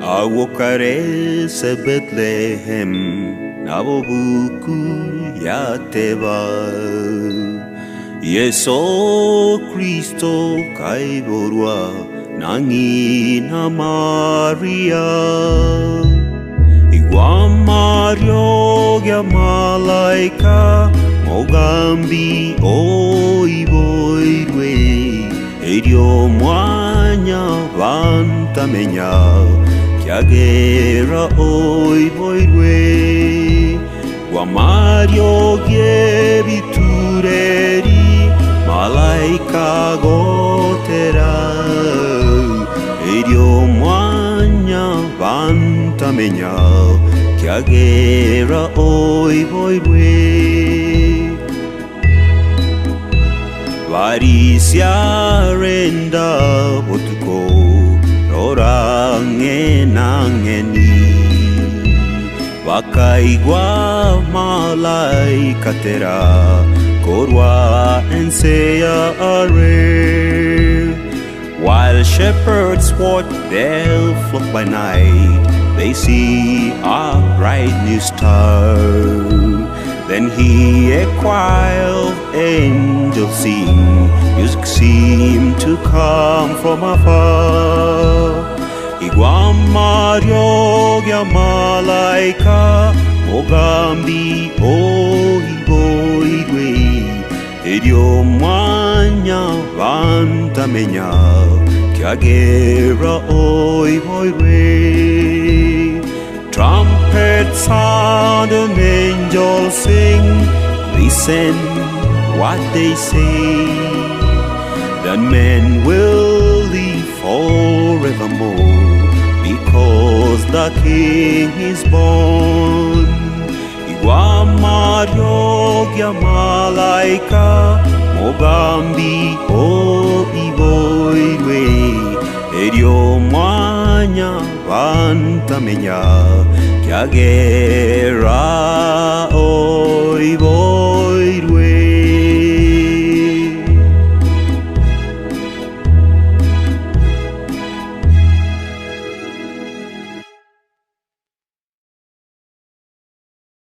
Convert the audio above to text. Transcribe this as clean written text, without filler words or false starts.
Awokarese Bethlehem Nabobuku Yateba Yeso Kristo Kaiborwa Nangina Maria Iguamario Gya Malaika Mogambi Oiboirwe Edio Mwanya Vantamenya Kiagera Oiboirwe Guamario Gyebitureri Malaika Gotera Edio Mwanya Vantamenya Kiagera Oiboirwe Varisia renda botuko Rorange nangeni Wakaigwa malaikatera Korwa ensea are While shepherds watch their flock by night They see a bright new star Then hear a choir of angels sing Music seemed to come from afar Iguamario Gya Malaika Mogambi Oiboirwe Edio Mwanya Vantamenya Kiagera Oiboirwe Trumpets sound and angels sing Listen what they say That men will live forevermore Because the King is born Iguamario Gya Malaika Mogambi Oiboirwe Edio Mwanya Vantamenya Kiagera Oiboirwe